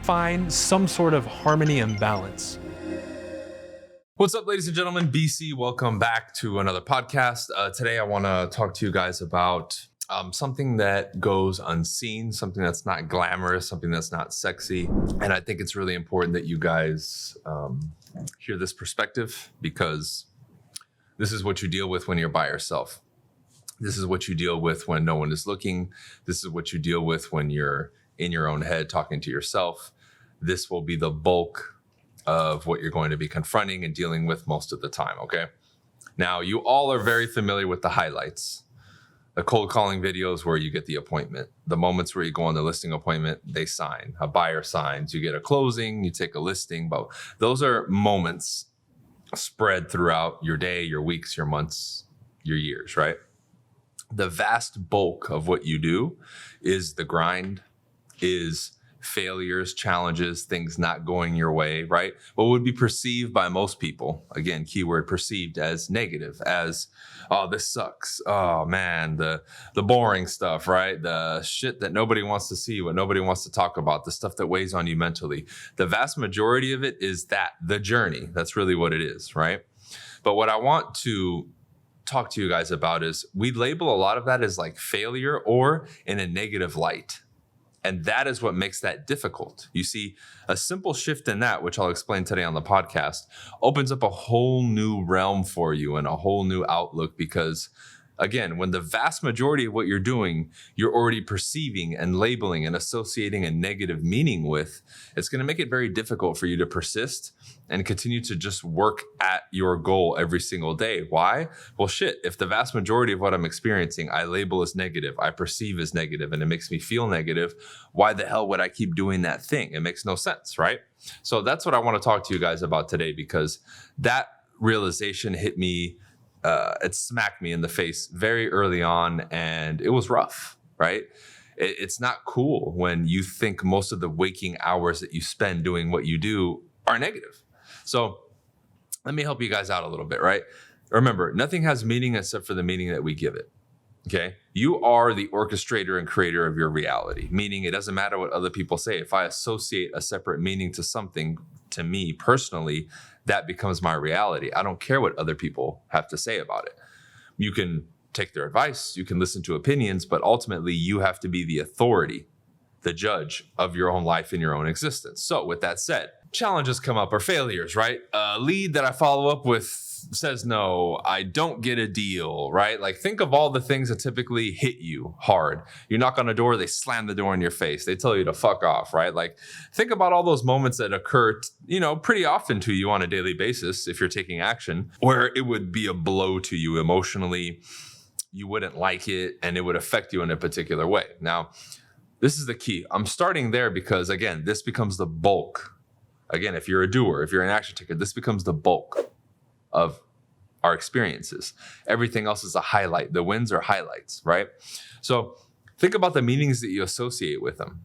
find some sort of harmony and balance. What's up, ladies and gentlemen? BC, welcome back to another podcast. Today, I want to talk to you guys about something that goes unseen, something that's not glamorous, something that's not sexy. And I think it's really important that you guys hear this perspective, because this is what you deal with when you're by yourself. This is what you deal with when no one is looking. This is what you deal with when you're in your own head talking to yourself. This will be the bulk of what you're going to be confronting and dealing with most of the time, okay? Now, you all are very familiar with the highlights. The cold calling videos where you get the appointment. The moments where you go on the listing appointment, they sign. A buyer signs. You get a closing, you take a listing. But those are moments spread throughout your day, your weeks, your months, your years, right? The vast bulk of what you do is the grind, is failures, challenges, things not going your way, right? What would be perceived by most people, again, keyword perceived, as negative, as, oh, this sucks. Oh man, the boring stuff, right? The shit that nobody wants to see, what nobody wants to talk about, the stuff that weighs on you mentally. The vast majority of it is the journey. That's really what it is, right? But what I want to talk to you guys about is we label a lot of that as like failure or in a negative light. And that is what makes that difficult. You see, a simple shift in that, which I'll explain today on the podcast, opens up a whole new realm for you and a whole new outlook, because again, when the vast majority of what you're doing, you're already perceiving and labeling and associating a negative meaning with, it's going to make it very difficult for you to persist and continue to just work at your goal every single day. Why? Well, shit, if the vast majority of what I'm experiencing, I label as negative, I perceive as negative, and it makes me feel negative, why the hell would I keep doing that thing? It makes no sense, right? So that's what I want to talk to you guys about today, because that realization hit me. It smacked me in the face very early on, and it was rough, right? It's not cool when you think most of the waking hours that you spend doing what you do are negative. So let me help you guys out a little bit, right? Remember, nothing has meaning except for the meaning that we give it, okay? You are the orchestrator and creator of your reality, meaning it doesn't matter what other people say. If I associate a separate meaning to something, to me personally, that becomes my reality. I don't care what other people have to say about it. You can take their advice, you can listen to opinions, but ultimately you have to be the authority, the judge of your own life and your own existence. So with that said, challenges come up or failures, right? A lead that I follow up with says no, I don't get a deal, right? Like, think of all the things that typically hit you hard. You knock on a door, they slam the door in your face. They tell you to fuck off, right? Like, think about all those moments that occur, pretty often to you on a daily basis if you're taking action, where it would be a blow to you emotionally. You wouldn't like it, and it would affect you in a particular way. Now, this is the key. I'm starting there because, again, this becomes the bulk. Again, if you're a doer, if you're an action taker, this becomes the bulk of our experiences. Everything else is a highlight. The wins are highlights, right? So think about the meanings that you associate with them.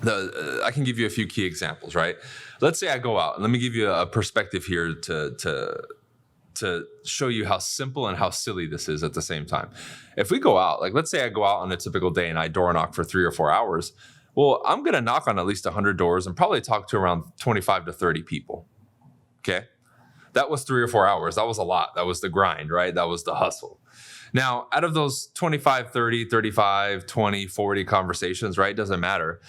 I can give you a few key examples, right? Let's say I go out, and let me give you a perspective here to show you how simple and how silly this is at the same time. If we go out, like let's say I go out on a typical day and I door knock for 3 or 4 hours, well, I'm going to knock on at least 100 doors and probably talk to around 25 to 30 people, okay? That was 3 or 4 hours. That was a lot. That was the grind, right? That was the hustle. Now, out of those 25, 30, 35, 20, 40 conversations, right? Doesn't matter.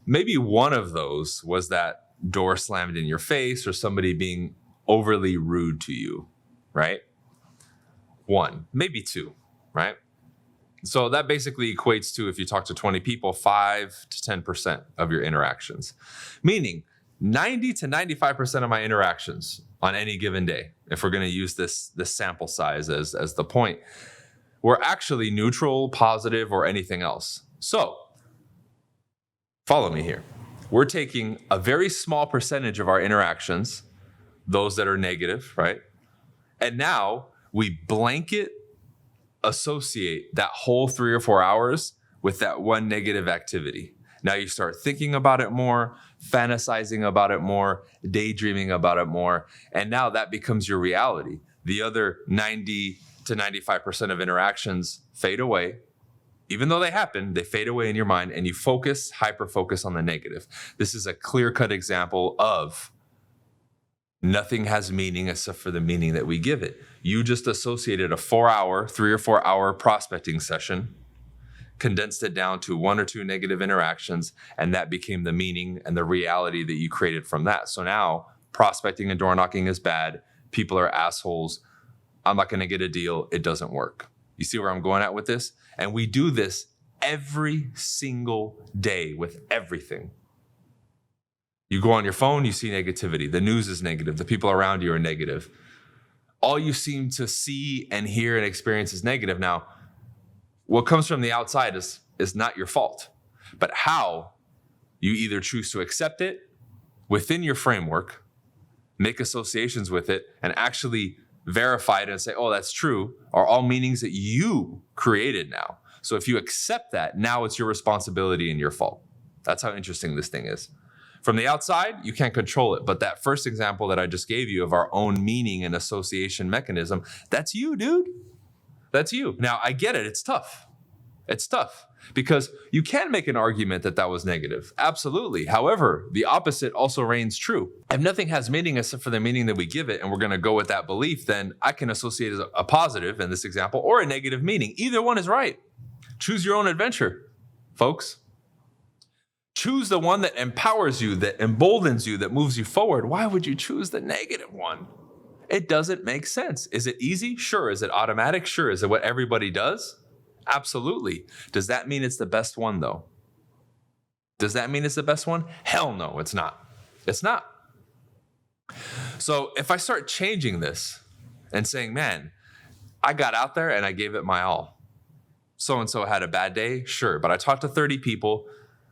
Maybe one of those was that door slammed in your face or somebody being overly rude to you, right? One, maybe two, right? So that basically equates to, if you talk to 20 people, 5 to 10% of your interactions. Meaning 90 to 95% of my interactions on any given day, if we're going to use this sample size as the point, were actually neutral, positive, or anything else. So follow me here. We're taking a very small percentage of our interactions, those that are negative, right? And now we blanket associate that whole 3 or 4 hours with that one negative activity. Now you start thinking about it more, fantasizing about it more, daydreaming about it more, and now that becomes your reality. The other 90 to 95% of interactions fade away, Even though they happen, they fade away in your mind and you hyper focus on the negative. This is a clear-cut example of nothing has meaning except for the meaning that we give it. You just associated a 3 or 4 hour prospecting session, condensed it down to 1 or 2 negative interactions, and that became the meaning and the reality that you created from that. So now prospecting and door knocking is bad. People are assholes. I'm not going to get a deal. It doesn't work. You see where I'm going at with this? And we do this every single day with everything. You go on your phone, you see negativity. The news is negative. The people around you are negative. All you seem to see and hear and experience is negative. Now, what comes from the outside is not your fault. But how you either choose to accept it within your framework, make associations with it, and actually verify it and say, oh, that's true, are all meanings that you created now. So if you accept that, now it's your responsibility and your fault. That's how interesting this thing is. From the outside, you can't control it. But that first example that I just gave you of our own meaning and association mechanism, that's you, dude. That's you. Now, I get it. It's tough. It's tough because you can make an argument that was negative. Absolutely. However, the opposite also reigns true. If nothing has meaning except for the meaning that we give it, and we're going to go with that belief, then I can associate as a positive in this example or a negative meaning. Either one is right. Choose your own adventure, folks. Choose the one that empowers you, that emboldens you, that moves you forward. Why would you choose the negative one? It doesn't make sense. Is it easy? Sure. Is it automatic? Sure. Is it what everybody does? Absolutely. Does that mean it's the best one, though? Does that mean it's the best one? Hell no, it's not. It's not. So if I start changing this and saying, man, I got out there and I gave it my all. So-and-so had a bad day, sure. But I talked to 30 people.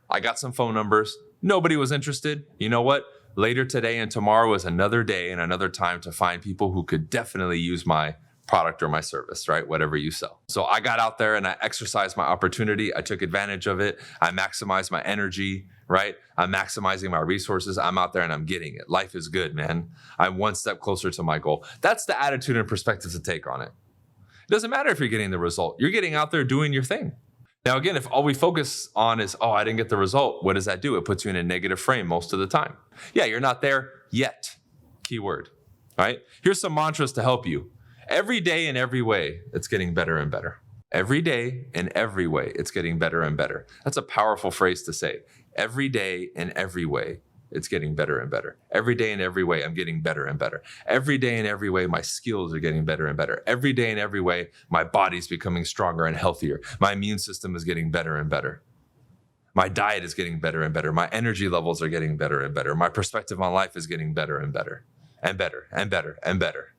I got some phone numbers. Nobody was interested. You know what? Later today and tomorrow is another day and another time to find people who could definitely use my product or my service, right? Whatever you sell. So I got out there and I exercised my opportunity. I took advantage of it. I maximized my energy, right? I'm maximizing my resources. I'm out there and I'm getting it. Life is good, man. I'm one step closer to my goal. That's the attitude and perspective to take on it. It doesn't matter if you're getting the result. You're getting out there doing your thing. Now, again, if all we focus on is, oh, I didn't get the result, what does that do? It puts you in a negative frame most of the time. Yeah, you're not there yet. Keyword, right? Here's some mantras to help you. Every day in every way, it's getting better and better. Every day in every way, it's getting better and better. That's a powerful phrase to say. Every day in every way, it's getting better and better. Every day in every way, I'm getting better and better. Every day in every way, my skills are getting better and better. Every day in every way, my body's becoming stronger and healthier. My immune system is getting better and better. My diet is getting better and better. My energy levels are getting better and better. My perspective on life is getting better and better and better and better and better.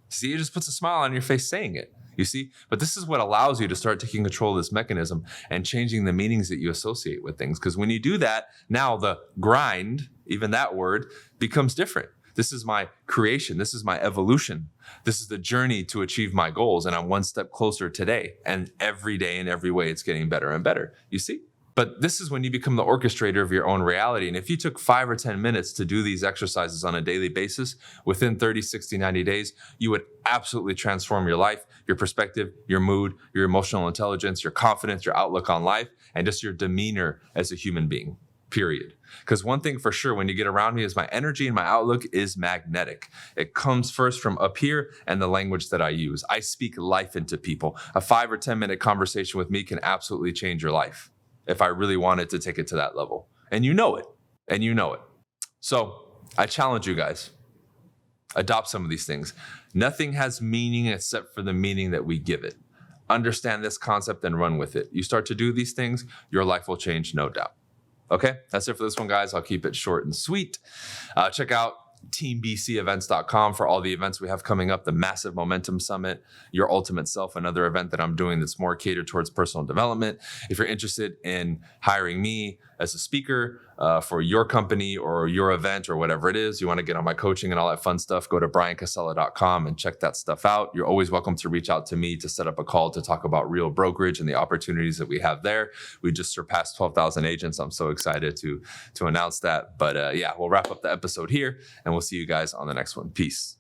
See, it just puts a smile on your face saying it, you see? But this is what allows you to start taking control of this mechanism and changing the meanings that you associate with things. Because when you do that, now the grind, even that word, becomes different. This is my creation. This is my evolution. This is the journey to achieve my goals. And I'm one step closer today. And every day in every way, it's getting better and better, you see? But this is when you become the orchestrator of your own reality. And if you took 5 or 10 minutes to do these exercises on a daily basis, within 30, 60, 90 days, you would absolutely transform your life, your perspective, your mood, your emotional intelligence, your confidence, your outlook on life, and just your demeanor as a human being, period. Because one thing for sure, when you get around me, is my energy and my outlook is magnetic. It comes first from up here and the language that I use. I speak life into people. A 5 or 10 minute conversation with me can absolutely change your life, if I really wanted to take it to that level. And you know it. And you know it. So I challenge you guys. Adopt some of these things. Nothing has meaning except for the meaning that we give it. Understand this concept and run with it. You start to do these things, your life will change, no doubt. Okay, that's it for this one, guys. I'll keep it short and sweet. Check out teambcevents.com for all the events we have coming up, the Massive Momentum Summit, Your Ultimate Self, another event that I'm doing that's more catered towards personal development. If you're interested in hiring me as a speaker for your company or your event or whatever it is, you want to get on my coaching and all that fun stuff, go to bryancasella.com and check that stuff out. You're always welcome to reach out to me to set up a call to talk about real brokerage and the opportunities that we have there. We just surpassed 12,000 agents. I'm so excited to announce that. But yeah, we'll wrap up the episode here and we'll see you guys on the next one. Peace.